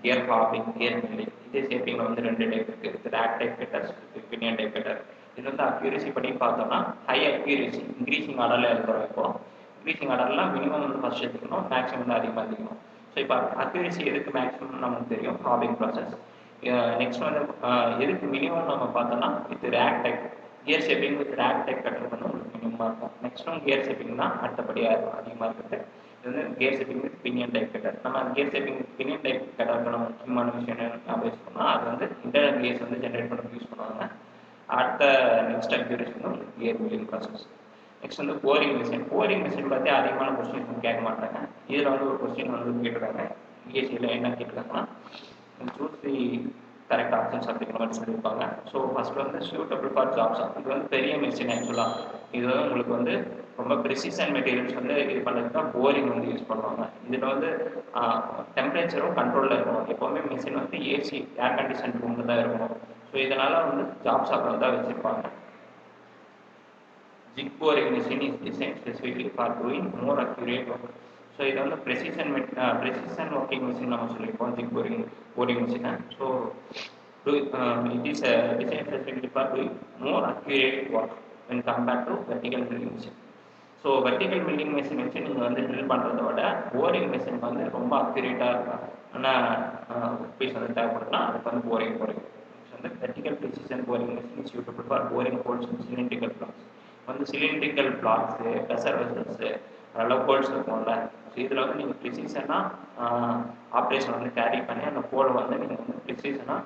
gear hobbing, gear milling. இதே ஷேப்பிங்கில் வந்து 2 டைப் இருக்குது, rack type cutters, pinion type cutter. இது வந்து அக்யூரசி படி பார்த்தோம்னா ஹை அக்யூரசி இன்க்ரீசிங் ஆர்டரில் இருக்கிறோம். இப்போ இன்க்ரீசிங் ஆர்டர்லாம் மினிமம் வந்து ஃபஸ்ட் எடுத்துக்கணும், மேக்ஸிமம் வந்து அதிகமாக எடுத்துக்கணும். ஸோ இப்போ அக்யூரசி எதுக்கு மேக்ஸிமம் நமக்கு தெரியும், ஹாப்பிங் ப்ராசஸ். நெக்ஸ்ட் வந்து எதுக்கு மினிமம் நம்ம பார்த்தோம்னா with rack type gear shaping with rack type cutter வந்து உங்களுக்கு மினிமமாக இருக்கும். நெக்ஸ்ட்டும் கியர் ஷேப்பிங் தான் அடுத்தபடியாக அதிகமாக இருக்குது. இது வந்து gear shaping with pinion type cutter. நம்ம gear shaping with pinion type கட்டருக்கு நம்ம முக்கியமான விஷயம் என்ன பேசணும்னா அது வந்து இன்டர்னல் கியர்ஸ் வந்து ஜென்ரேட் பண்ண யூஸ் பண்ணுவாங்க. அடுத்த நெக்ஸ்ட் அக்யூரசி வந்து கியர் மில்லிங் ப்ராசஸ். நெக்ஸ்ட் வந்து போரிங் மிஷின். போரிங் மிஷின் பற்றி அதிகமான கொஸ்டின் கேட்க மாட்டாங்க. இதில் வந்து ஒரு கொஸ்டின் வந்து கேட்டிருக்காங்க பிஎஸ்சியில். என்ன கேட்டிருக்காங்கன்னா சூஸ் தி கரெக்ட் ஆப்ஷன்ஸ் அப்படிங்கிற மாதிரி சொல்லியிருப்பாங்க. ஸோ ஃபர்ஸ்ட் வந்து சூட்டபிள் ஃபார் ஜாப்ஸ். இது வந்து பெரிய மெஷின் ஆக்சுவலாக. இது வந்து உங்களுக்கு வந்து ரொம்ப ப்ரிசிஷன் மெட்டீரியல்ஸ் வந்து இது பண்ணுறதுக்கு தான் போரிங் வந்து யூஸ் பண்ணுவாங்க. இதில் வந்து டெம்பரேச்சரும் கண்ட்ரோலில் இருக்கணும். எப்போவுமே மிஷின் வந்து ஏசி ஏர் கண்டிஷன் ரூமில் தான் இருக்கணும். ஸோ இதனால் வந்து ஜாப் ஷாப்பில் தான் வச்சுருப்பாங்க. Zig boring machine is design specifically for doing more accurate work. So இது வந்து ப்ரெசிஷன் ஒர்க்கிங் மிஷின் நம்ம சொல்லியிருப்போம் ஜிக் போரிங் மிஷினை. So it is designed specifically for doing more accurate work when compared to vertical milling machine. So vertical milling machine வச்சு நீங்கள் வந்து drill பண்ணுறத விட போரிங் மிஷின் வந்து ரொம்ப அக்யூரேட்டாக இருக்கும். ஆனால் பீஸ் வந்து தேவைப்படுதுன்னா அதுக்கு வந்து போரிங் வந்து vertical precision boring machine suitable for boring holes cylindrical blocks. வந்து சிலிண்ட்ரிக்கல் பிளாக்ஸு ப்ரெஷர் வெசல்ஸு அதெல்லாம் ஹோல்ஸ் இருக்கும்ல. ஸோ இதில் வந்து நீங்கள் ப்ரிசிஷனாக ஆப்ரேஷன் வந்து கேரி பண்ணி அந்த ஹோலை வந்து நீங்கள் வந்து ப்ரிசிஷனாக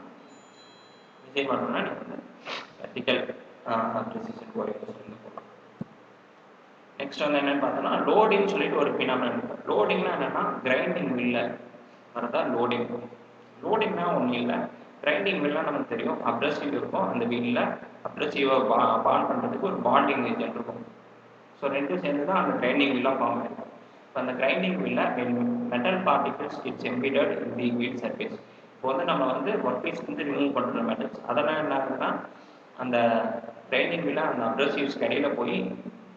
டிசைன் பண்ணணும்னா நீங்கள் வந்து வெர்டிக்கல் ப்ரிசிஷன் போரிங் மிஷின் போகலாம். நெக்ஸ்ட் வந்து என்னென்னு பார்த்தோன்னா லோடிங்னு சொல்லிட்டு ஒரு பினாமினல் இருக்கும். லோடிங்னா என்னென்னா கிரைண்டிங் மில்லை வரதான் லோடிங். லோடிங்னா ஒன்றும் இல்லை, கிரைண்டிங் மில்னால் நமக்கு தெரியும் அப்ரஸிவ் இருக்கும். அந்த வீலில் அப்ரஸிவை பாண்ட் பண்ணுறதுக்கு ஒரு பாண்டிங் ஏஜென்ட் இருக்கும். ஸோ ரெண்டும் சேர்ந்து தான் அந்த கிரைண்டிங் மில்லாக ஃபார்ம் ஆகிருக்கும். இப்போ அந்த கிரைண்டிங் மில்லில் metal particles it's embedded in the wheel surface. இப்போ வந்து நம்ம வந்து ஒர்க் பீஸ் வந்து ரிமூவ் பண்ணுற மெட்டல்ஸ் அதெல்லாம் என்ன ஆகுதுன்னா அந்த கிரைண்டிங் மில்லை அந்த அப்ரஸிவ்ஸ் கடையில் போய்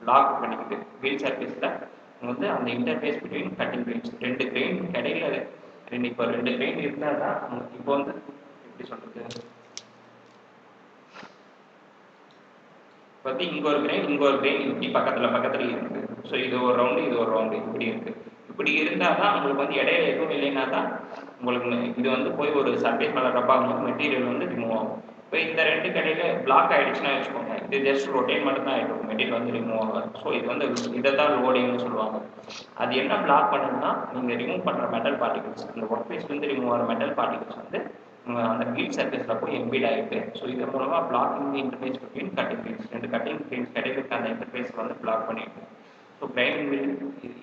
லாக் பண்ணிக்குது வீல் சர்ஃபேஸில். வந்து அந்த இன்டர்ஃபேஸ் பிட்வீன் கட்டிங் வீல்ஸ் ரெண்டு கிரெயின் கடையில் இப்போ ரெண்டு கிரெயின் இருந்தால் தான் இப்போ வந்து எப்படி சொல்கிறது, இப்போ வந்து இங்கே ஒரு கிரெயின் இப்படி பக்கத்தில் இருக்குது. ஸோ இது ஒரு ரவுண்டு இப்படி இருக்குது. இப்படி இருந்தால் தான் உங்களுக்கு வந்து இடையில எதுவும் இல்லைன்னா தான் உங்களுக்கு இது வந்து போய் ஒரு சர்ஃபேஸ் மேலே ரப் ஆகும்போது மெட்டீரியல் வந்து ரிமூவ் ஆகும். இப்போ இந்த ரெண்டு கடையில் பிளாக் ஆகிடுச்சுன்னா வச்சுக்கோங்க, இது ஜஸ்ட் ரொட்டேட் மட்டும் தான் ஆகிடும், மெட்டீரியல் வந்து ரிமூவ் ஆகும். ஸோ இது வந்து இதை தான் லோடிங்னு சொல்லுவாங்க. அது என்ன பிளாக் பண்ணுன்னா நீங்கள் ரிமூவ் பண்ணுற மெட்டல் பார்ட்டிகல்ஸ், அந்த ஒர்க் பீஸ்லேருந்து ரிமூவ் ஆகிற மெட்டல் பார்ட்டிகல்ஸ் வந்து அந்த வீல் சர்ஃபேஸில் போய் எம்பீட் ஆகிருக்கு. ஸோ இதன் மூலமாக பிளாக்கிங் தி இன்டர்ஃபேஸ் பிட்வீன் கட்டிங் வீல்ஸ், ரெண்டு கட்டிங் வீல்ஸ் கிடையாது அந்த இன்டர்ஃபேஸ் வந்து பிளாக் பண்ணிட்டு. ஸோ கிரைண்டிங் வீல்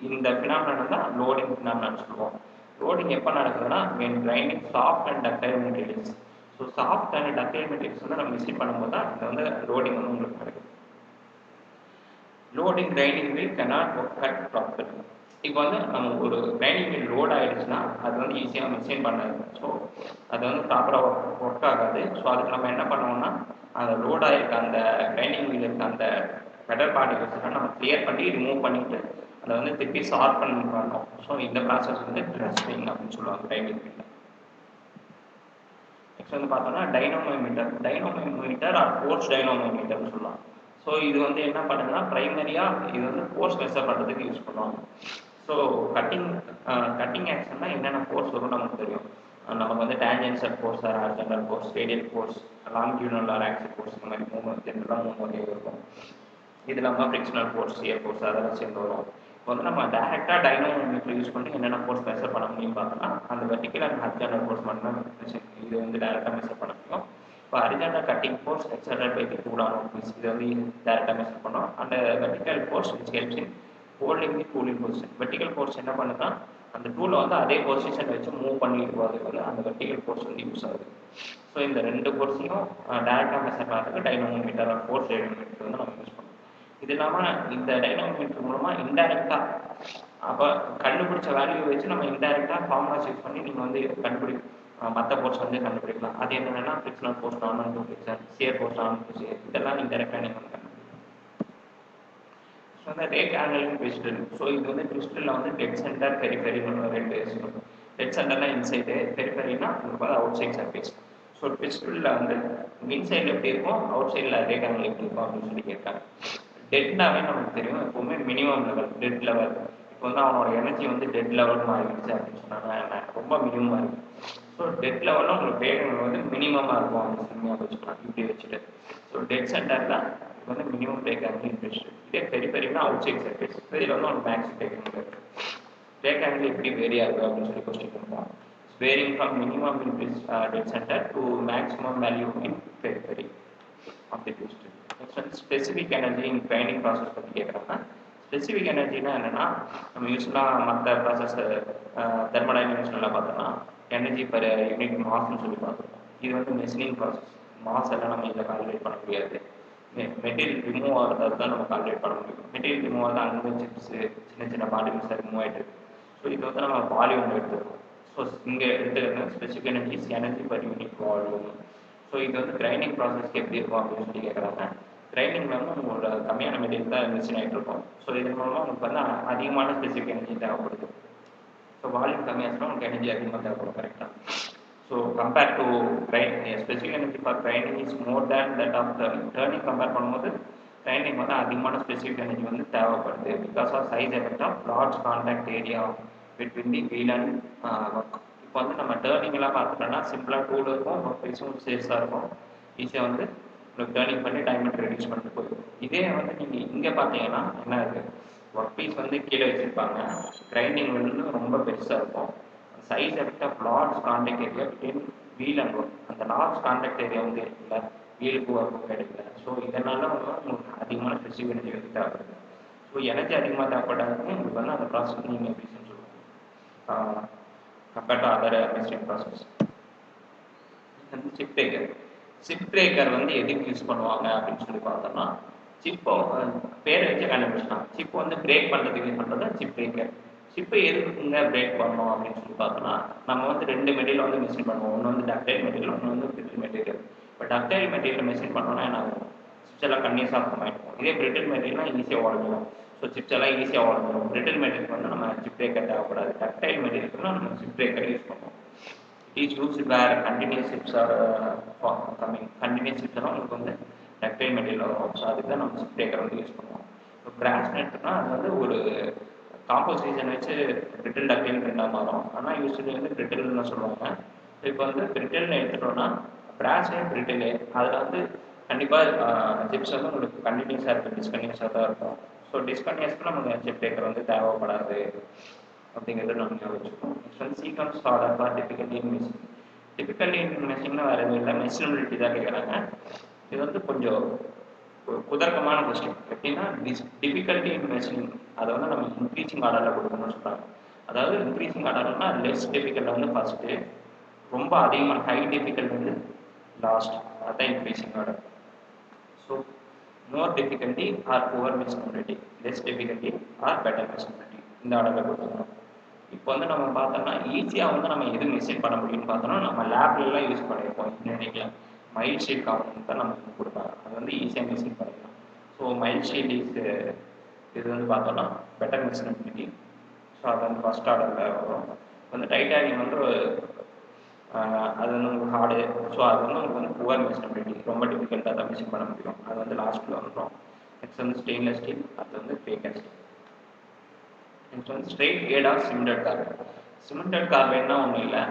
இந்த பினாமினல் தான் லோடிங் பினாமினல் சொல்லுவோம். லோடிங் எப்போ நடக்குதுன்னா when grinding soft and ductile materials. So soft and ductile materials வந்து நம்ம மிஷின் பண்ணும்போது தான் இது வந்து லோடிங் வந்து உங்களுக்கு கிடைக்கும். Loading grinding wheel cannot work at properly. இப்போ வந்து நம்ம ஒரு கிரைண்டிங் வீல் லோட் ஆகிடுச்சுன்னா அது வந்து ஈஸியாக மிஷின் பண்ணாது. ஸோ அது வந்து ப்ராப்பராக ஒர்க் ஆகாது. ஸோ அதுக்கு நம்ம என்ன பண்ணுவோம்னா அந்த லோட் ஆகிருக்க அந்த கிரைண்டிங் வீல் இருக்க அந்த மெட்டல் பார்ட்டிகல்ஸ்லாம் நம்ம கிளியர் பண்ணி ரிமூவ் பண்ணிவிட்டு அதை வந்து திருப்பி ஷார்பன் பண்ணோம். ஸோ இந்த ப்ராசஸ் வந்து ட்ரெஸ்டிங் அப்படின்னு சொல்லுவாங்க கிரைண்டிங் வீலில். நெக்ஸ்ட் வந்து பார்த்தோம்னா டைனோமோமீட்டர் ஆர் ஃபோர்ஸ் டைனோமோமீட்டர்னு சொல்லலாம். ஸோ இது வந்து என்ன பண்ணுதுன்னா ப்ரைமரியாக இது வந்து ஃபோர்ஸ் மெஷர் பண்ணுறதுக்கு யூஸ் பண்ணுவாங்க. ஸோ கட்டிங் ஆக்ஷன்னா என்னென்ன ஃபோர்ஸ் வரும் நமக்கு தெரியும். நமக்கு வந்து tangential force, horizontal force, radial force, longitudinal axial force, இந்த மாதிரி ஜென்ரலாக 3 வகை இருக்கும். இது இல்லாமல் ஃப்ரிக்ஷனல் ஃபோர்ஸ், சியர் ஃபோர்ஸ் அதெல்லாம் சேர்ந்து வரும். இப்போ வந்து நம்ம டேரெக்டாக டைனோமீட்டர் யூஸ் பண்ணி என்னென்ன ஃபோர்ஸ் மெஷர் பண்ண முடியும்னு பார்த்தோம்னா அந்த வெர்டிக்கல் அண்ட் ஹாரிசான்டல் ஃபோர்ஸ் மட்டும் இது வந்து டேரெக்டாக மெஷர் பண்ண முடியும். இப்போ horizontal cutting force exerted by the tool on work piece, இது வந்து டேரெக்டாக மெஷர் பண்ணோம். அந்த vertical force which helps in holding the tool in position. Vertical force என்ன பண்ணுன்னா அந்த டூலை வந்து அதே பொசிஷன் வச்சு மூவ் பண்ணிட்டு போகிறதுக்கு வந்து அந்த வெர்டிக்கல் ஃபோர்ஸ் வந்து யூஸ் ஆகுது. ஸோ இந்த ரெண்டு ஃபோர்ஸையும் டேரெக்டாக மெஷர் பண்ணுறதுக்கு டைனோமீட்டர் ஆர் ஃபோர்ஸ் டைனோமீட்டர் வந்து நம்ம யூஸ் பண்ணுறோம். இது இல்லாமல் இந்த டைனோமீட்டர் மூலமாக இன்டைரக்டாக அப்போ கண்டுபிடிச்ச வேல்யூ வச்சு நம்ம இன்டைரக்டாக ஃபார்முலாஸ் யூஸ் பண்ணி நீங்கள் வந்து மற்ற ஃபோர்ஸ் வந்து கண்டுபிடிக்கலாம். அது என்னென்னா frictional force, normal to friction, shear force, normal to shear, இதெல்லாம் இன்டைரக்டாக நீங்கள் வந்து ஸோ அந்த ரேக் ஆங்கிள் ட்விஸ்டில். ஸோ இது வந்து ட்விஸ்டில் வந்து டெட் சென்டர் பெரிஃபெரின்னு ரெண்டு இருக்கும். டெட் சென்டர்னா இன்சைடு, பெரிஃபெரினா உங்களுக்கு வந்து அவுட் சைட் சர்ஃபேஸ். ஸோ ட்விஸ்டில் வந்து இன்சைடில் எப்படி இருக்கும், அவுட் சைடில் ரேக் ஆங்கிள் எப்படி இருக்கும் அப்படின்னு சொல்லி கேட்காங்க. டெட்னாவே நமக்கு தெரியும் எப்போவுமே மினிமம் லெவல், டெட் லெவல். இப்போ வந்து அவனோட எனர்ஜி வந்து டெட் லெவலுக்கு மாறிடுச்சு அப்படின்னு சொன்னாங்க, ரொம்ப மினிமமாக இருக்குது. ஸோ டெட் லெவலில் உங்களுக்கு வேகங்கள் வந்து மினிமமாக இருக்கும் அப்படின்னு சொல்லி வச்சுக்கலாம், இப்படி வச்சுட்டு. ஸோ டெட் சென்டரில் வந்து மினிமம் பிரேக் ஆங்கிள் இன்ட்ரெஸ்ட். இதே பெரிஃபெரினா அவுட் சைட் சர்ஃபேஸ், இதில் வந்து ஒரு மேக்ஸ் பிரேக் ஆங்கிள் இருக்குது. பிரேக் ஆங்கிள் எப்படி வேரி ஆகுது அப்படின்னு சொல்லி கொஸ்டின் பண்ணுவோம். Varying from minimum in dead centre to maximum value in periphery of the twist. Next வந்து specific energy in grinding process பற்றி கேட்குறாங்க. ஸ்பெசிஃபிக் எனர்ஜினா என்னென்னா நம்ம யூஸ்வலாக மற்ற ப்ராசஸ் தெர்மோடைனமிக்ஸ் நல்லா பார்த்தோம்னா எனர்ஜி பர் யூனிட் மாஸ்ன்னு சொல்லி பார்த்துருக்கோம். இது வந்து மெஷினிங் ப்ராசஸ். மாஸ் எல்லாம் நம்ம இதில் கால்குலேட் பண்ண முடியாது. மெட்டீரியல் ரிமூவ் ஆகிறத தான் நம்ம கால்குலேட் பண்ண முடியும். மெட்டீரியல் ரிமூவ் ஆகிறது அங்கே சிப்ஸு சின்ன சின்ன பார்ட்டிகல்ஸ் ரிமூவ் ஆகிட்டு இருக்கு. ஸோ இது வந்து நம்ம வால்யூம் எடுத்துருக்கோம். ஸோ இங்கே எடுத்துக்கிற specific energies energy per unit volume. So இது வந்து கிரைண்டிங் ப்ராசஸ்க்கு எப்படி இருக்கும் அப்படின்னு சொல்லி கேட்குறாங்க. கிரைண்டிங் வந்து உங்களோட கம்மியான மெட்டீரியல் தான் மிஷின் ஆகிட்டு இருக்கும். ஸோ இதன் மூலமாக உங்களுக்கு வந்து அதிகமான ஸ்பெசிஃபிக் எனர்ஜி தேவைப்படுது. ஸோ வால்யூம் கம்மியாச்சுன்னா உங்களுக்கு எனர்ஜி அதிகமாக தேவைப்படும். கரெக்டாக. So compare to specific energy for grinding is more than that of turning compare பண்ணும்போது கிரைண்டிங் வந்து அதிகமான ஸ்பெசிஃபிக் எனர்ஜி வந்து தேவைப்படுது. Because of size effect of large contact area between the wheel and work. இப்போ வந்து நம்ம டேர்னிங்லாம் பார்த்துட்டோம்னா சிம்பிளாக டூல் இருக்கும், ஒர்க் பீஸும் சேல்ஸாக இருக்கும். ஈஸியாக வந்து உங்களுக்கு டேர்னிங் பண்ணி டைம் ரெடியூஸ் பண்ணிட்டு போயிடும். இதே வந்து நீங்கள் இங்கே பார்த்தீங்கன்னா என்ன இருக்குது, ஒர்க் பீஸ் வந்து கீழே வச்சுருப்பாங்க, கிரைண்டிங் வந்து ரொம்ப பெருசாக இருக்கும். Size effect of large contact area between wheel and work. அந்த லார்ஜ் கான்டாக்ட் ஏரியா வந்து இருக்குல்ல, வீலுக்கு ஒர்க்கு கிடைக்கல. ஸோ இதனால வந்து உங்களுக்கு அதிகமான ஸ்பெசிஃபிக் எனர்ஜி வந்து தேவைப்படுது. ஸோ எனர்ஜி அதிகமாக தேவைப்படாதுன்னு உங்களுக்கு வந்து அந்த ப்ராசஸ் நீங்கள் எப்படி சொல்லுவோம் compared to other machining process. Chip breaker. Chip breaker வந்து எதுக்கு யூஸ் பண்ணுவாங்க அப்படின்னு சொல்லி பார்த்தோம்னா, சிப்போ பேரை வச்சு கண்டுபிடிச்சிட்டான். சிப் வந்து பிரேக் பண்ணுறதுக்கு யூஸ் பண்ணுறது சிப் பிரேக்கர். சிப்பை எதுக்குங்க பிரேக் பண்ணோம் அப்படின்னு சொல்லி பார்த்தோம்னா, நம்ம வந்து ரெண்டு மெட்டீரியல் வந்து மிஷின் பண்ணுவோம். ஒன்று வந்து டக்டைல் மெட்டீரியல், ஒன்று வந்து பிரிட்டில் மெட்டீரியல். இப்போ டக்டைல் மெட்டீரியல் மிஷின் பண்ணோம்னா என்ன ஆகும், சிப்ஸ் எல்லாம் கன்னியூஸாக ஃபார்ம் ஆகிடும். இதே பிரிட்டில் மெட்டீரியல்னா ஈஸியாக உடஞ்சிடும். ஸோ சிப்ஸ் எல்லாம் ஈஸியாக உடஞ்சிடும். பிரிட்டில் மெட்டீரியல் வந்து நம்ம சிப் பிரேக்கர் தேவைப்படாது. டக்டைல் மெட்டீரியல்னா நம்ம சிப் பிரேக்கர் யூஸ் பண்ணுவோம். It is used where continuous chips are coming. Continuous chips எல்லாம் உங்களுக்கு வந்து டக்டைல் மெட்டீரியல் வரும். ஸோ அதுக்கு தான் நம்ம சிப் பிரேக்கர் வந்து யூஸ் பண்ணுவோம். இப்போ பிராஸ் நெட்னா அது வந்து ஒரு காம்போசிஷன் வச்சு பிரிட்டில் டக்டைல் ரெண்டாக மாறும். ஆனால் யூஸ்வலி வந்து பிரிட்டில்னு சொல்லுவாங்க. இப்போ வந்து பிரிட்டில்னு எடுத்துட்டோம்னா பிராஸே பிரிட்டிலே அதில் வந்து கண்டிப்பாக சிப்ஸ் வந்து உங்களுக்கு கண்டினியூஸாக இருக்குது, டிஸ்கன்டினியூஸாக தான் இருக்கும். ஸோ டிஸ்கன்டினியூஸ்க்கு நமக்கு சிப் பிரேக்கர் வந்து தேவைப்படாது அப்படிங்கிறது நம்ம யோசிச்சுக்கணும். நெக்ஸ்ட் வந்து sequence order for difficulty in machine. Difficulty in மெஷின்னா வேறு எதுவும் இல்லை, மெஷினபிலிட்டி தான் கேட்குறாங்க. இது வந்து கொஞ்சம் குதர்க்கமான கொஸ்டின். எப்படின்னா டிஃபிகல்டி இன் மெஷின் அதை வந்து நம்ம இன்க்ரீசிங் ஆர்டரில் கொடுக்கணும்னு சொல்கிறாங்க. அதாவது இன்க்ரீசிங் ஆர்டர்னா லெஸ் டிஃபிகல்ட் வந்து ஃபஸ்ட்டு, ரொம்ப அதிகமான ஹை டிஃபிகல்ட் வந்து லாஸ்ட், அதுதான் increasing order. So more difficulty or poor machinability, less difficulty or better machinability, இந்த ஆர்டரில் கொடுத்துக்கணும். இப்போ வந்து நம்ம பார்த்தோம்னா ஈஸியாக வந்து நம்ம எது மெஷின் பண்ண முடியும்னு பார்த்தோம்னா நம்ம லேப்லலாம் யூஸ் பண்ணியிருப்போம். இன்ஜினியரிங்கில் மைல்ட் ஷீட் காம்பவுண்ட் தான் நமக்கு கொடுப்பாங்க. அது வந்து ஈஸியாக மெஷின் பண்ணிக்கலாம். ஸோ மைல்ட் ஷீட் இது வந்து பார்த்தோம்னா பெட்டர் மெஷினபிலிட்டி. ஸோ அது வந்து ஃபஸ்ட் ஆர்டரில் வரும். வந்து டைட்டானியம் வந்து அது வந்து உங்களுக்கு ஹார்டு. ஸோ அது வந்து உங்களுக்கு வந்து புவர் மெஷினபிலிட்டி, ரொம்ப டிஃபிகல்ட்டாக தான் மெஷின் பண்ண முடியும். அது வந்து லாஸ்ட்டில் வந்துடும். நெக்ஸ்ட் வந்து ஸ்டெயின்லெஸ் ஸ்டீல், அது வந்து பேக்கர் ஸ்டீல். நெக்ஸ்ட் வந்து ஸ்ட்ரெயிட் கேட் ஆர் சிமெண்டட் கார்பைட். சிமெண்டட் கார்பைட்னா ஒன்றும் இல்லை,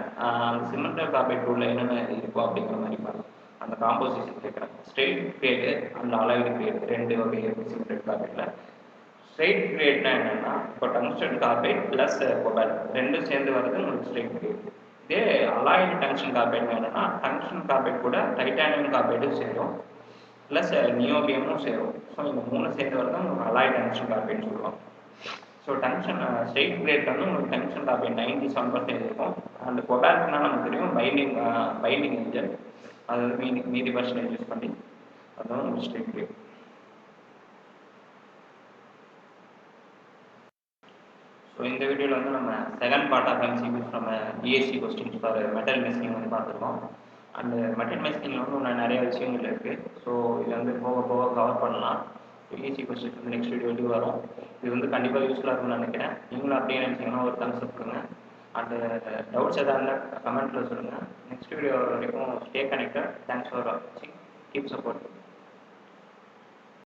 அந்த சிமெண்டட் கார்பைட் உள்ள என்னென்ன இருக்கும் அப்படிங்கிற மாதிரி பாருங்க. அந்த காம்போசிஷன் கேட்குறாங்க. Straight grade and alloyed grade ரெண்டு வகை இருக்குது சிமெண்டட் கார்பைட்டில். ஸ்ட்ரெயிட் கிரேட்னா என்னென்னா இப்போ டங்ஸ்டன் கார்பைட் ப்ளஸ் கோபால்ட் ரெண்டும் சேர்ந்து வர்றது உங்களுக்கு ஸ்ட்ரெயிட் கிரேட். இதே அலாய்டு டங்ஸ்டன் கார்பைட் என்னென்னா டங்ஸ்டன் கார்பைட் கூட டைட்டானியம் கார்பைட்டும் சேரும் ப்ளஸ் நியோபியமும் சேரும். ஸோ இந்த மூணு சேர்ந்து வரது உங்களுக்கு அலாய்டு டங்ஸ்டன் கார்பைட்னு சொல்லுவாங்க. ஸோ டங்ஸ்டன் ஸ்ட்ரெயிட் கிரேட் வந்து உங்களுக்கு டங்ஸ்டன் கார்பைட் 97% இருக்கும். அந்த கொபால்ட்னா நமக்கு தெரியும் பைண்டிங் இன்ஜன், அது வந்து மீதி பர்சன்டேஜ் யூஸ் பண்ணி அதுதான் உங்களுக்கு ஸ்ட்ரெயிட் கிரேட். ஸோ இந்த வீடியோவில் வந்து நம்ம செகண்ட் பார்ட் ஆஃப் எம்சிக்யூஸ் நம்ம DSC questions for metal machining வந்து பார்த்துருக்கோம். அண்டு மெட்டல் மெஷினில் வந்து இன்னும் நிறைய விஷயங்கள் இருக்குது. ஸோ இது வந்து போக போக கவர் பண்ணலாம். டிஎஸ்சி கொஸ்டின்ஸ் வந்து நெக்ஸ்ட் வீடியோவில் வரும். இது வந்து கண்டிப்பாக யூஸ்ஃபுல்லாக இருக்கும்னு நினைக்கிறேன். நீங்களும் அப்படியே நினச்சிங்கன்னா ஒரு தம்ஸ் அப் கொடுங்க. அண்டு டவுட்ஸ் எதாவது இருந்தால் கமெண்ட்டில் சொல்லுங்கள். நெக்ஸ்ட் வீடியோ வரைக்கும் ஸ்டே கனெக்டட். தேங்க்ஸ் ஃபார் வாட்சிங். Keep support.